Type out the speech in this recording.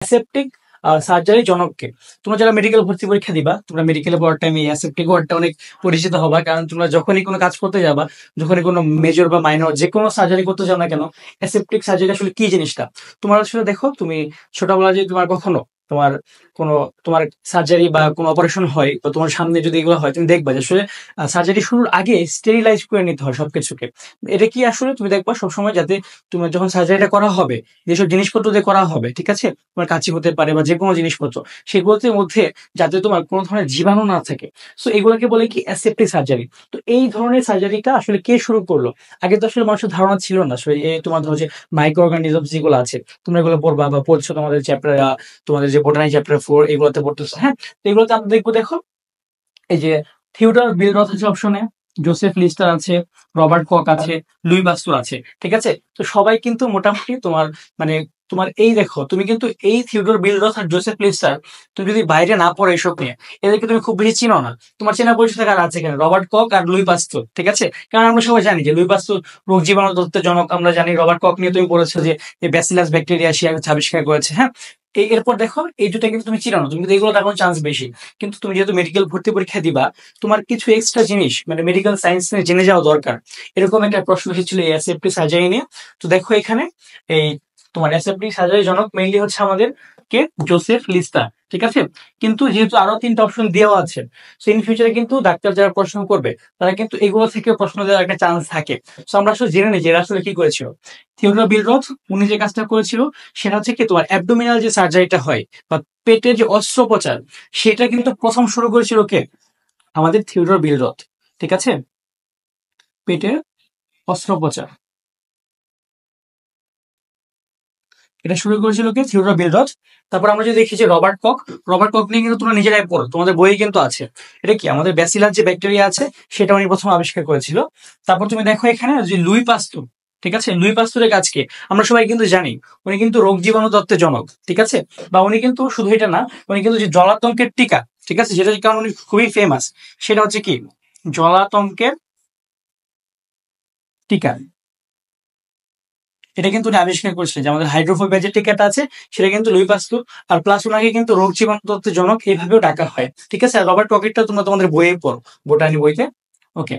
Aseptic surgery জনককে। তোমরা যারা medical ভর্তি পরীক্ষা দিবা, তোমরা মেডিকেলে পড়ার টাইমে অ্যাসেপ্টিক ওয়ার্ডটা অনেক পরিচিত হবা, কারণ তোমরা যখনই কোনো কাজ করতে যাবা, যখনই কোনো মেজর বা মাইনর যে কোনো সার্জারি করতে যাও না কেন, অ্যাসেপ্টিক সার্জারি আসলে কি জিনিসটা তোমার আসলে দেখো। তুমি ছোটবেলা যদি তোমার কখনো তোমার কোনো তোমার সার্জারি বা কোনো অপারেশন হয় বা তোমার সামনে যদি এগুলো হয়, তুমি দেখবা যে আসলে সার্জারি শুরুর আগে স্টেরিলাইজ করে নিতে হয় সবকিছুকে। এটা কি আসলে তুমি দেখবা সবসময়, যাতে তোমার যখন সার্জারিটা করা হবে, যেসব জিনিসপত্র দিয়ে করা হবে, ঠিক আছে, তোমার কাঁচি হতে পারে বা যে কোনো জিনিসপত্র, সেগুলোতে মধ্যে যাতে তোমার কোনো ধরনের জীবাণু না থাকে। সো এগুলোকে বলে কি অ্যাসেপ্টিক সার্জারি। তো এই ধরনের সার্জারিটা আসলে কে শুরু করলো? আগে তো আসলে মানুষের ধারণা ছিল না আসলে এই তোমার ধরো যে মাইক্রো অর্গানিজম যেগুলো আছে, তোমরা এগুলো পড়বা বা পড়ছো তোমাদের চ্যাপ্টার, তোমাদের যে বোটানি চ্যাপ্টার 4 এগুলোতে পড়তেছো, হ্যাঁ। তো এগুলোতে আমরা দেখবো, দেখো এই যে থিওডর বিলরথ আছে অপশনে, জোসেফ লিস্টার আছে, রবার্ট কক আছে, লুই পাস্তুর আছে, ঠিক আছে। তো সবাই কিন্তু মোটামুটি তোমার মানে তোমার এই দেখো, তুমি কিন্তু এই থিওডর বিলরথ আর জোসেফ লিস্টার তুমি যদি বাইরে না পড়ো এসব নিয়ে, এদেরকে তুমি খুব বেশি চিনো না। তোমার চেনা পরিচিত কার আছে এখানে? রবার্ট কক আর লুই পাস্তুর, ঠিক আছে। কারণ আমরা সবাই জানি যে লুই পাস্তুর রোগ জীবাণু তত্ত্বের জনক। আমরা জানি রবার্ট কক নিয়ে তুমি পড়েছো যে ব্যাসিলাস ব্যাকটেরিয়া সে আবিষ্কার করেছে, হ্যাঁ। এরপর দেখো এই দুটা কিন্তু তুমি চিনো না, তুমি কিন্তু এগুলো এখন চান্স বেশি। কিন্তু তুমি যেহেতু মেডিকেল ভর্তি পরীক্ষা দিবা, তোমার কিছু এক্সট্রা জিনিস মানে মেডিকেল সায়েন্স নিয়ে জেনে যাওয়া দরকার। এরকম একটা প্রশ্ন এসেছিল এই অ্যাসেপ্টিক সার্জারি নিয়ে। তো দেখো এখানে এই তোমার অ্যাসেপ্টিক সার্জারি জনক মেইনলি হচ্ছে আমাদের কে? জোসেফ লিস্টার, ঠিক আছে। কিন্তু যেহেতু আরো 3টা অপশন দেওয়া আছে, সো ইন ফিউচারে কিন্তু ডাক্তার যারা প্রশ্ন করবে, তারা কিন্তু এগুলো থেকে প্রশ্ন দেওয়ার একটা চান্স থাকে। সো আমরা আসলে জেনে নিই যে এরা আসলে কি করেছিল। থিওডর বিলরথ উনি যে কাজটা করেছিল সেটা হচ্ছে কি, তোমার অ্যাবডোমিনাল যে সার্জারিটা হয় বা পেটের যে অস্ত্রোপচার, সেটা কিন্তু প্রথম শুরু করেছিল কে? আমাদের থিওডর বিলরথ, ঠিক আছে। পেটের অস্ত্রোপচার এটা শুরু করেছিল কে? থিওডর বিলরথ। তারপর আমরা যদি দেখি যে রবার্ট কক, রবার্ট কক নিয়ে কিন্তু তোমরা নিজেরাই পড়ো, তোমাদের বইয়ে কিন্তু আছে। এটা কি আমাদের ব্যাসিলাস যে ব্যাকটেরিয়া আছে, সেটা উনি প্রথম আবিষ্কার করেছিল। তারপর তুমি দেখো এখানে যে লুই পাস্তুর, ঠিক আছে। লুই পাস্তুরের কাজকে আমরা সবাই কিন্তু জানি, উনি কিন্তু রোগ জীবাণু তত্ত্বের জনক, ঠিক আছে। বা উনি কিন্তু শুধু এটা না, উনি কিন্তু যে জলাতঙ্কের টিকা, ঠিক আছে, যেটা কারণ উনি খুবই ফেমাস, সেটা হচ্ছে কি জলাতঙ্কের টিকা। এটা কিন্তু উনি আবিষ্কার করেছিলেন যে আমাদের হাইড্রোফোবিয়া যে টিকাটা আছে, সেটা কিন্তু লুই পাস্তুর। আর প্লাস ওনাকে কিন্তু রোগ জীবাণু তত্ত্বের জনক এইভাবেও ডাকা হয়, ঠিক আছে। আর রবার্ট ককেটটা তোমরা তোমাদের বইয়ে পড়ো, বোটানি বইতে। ওকে।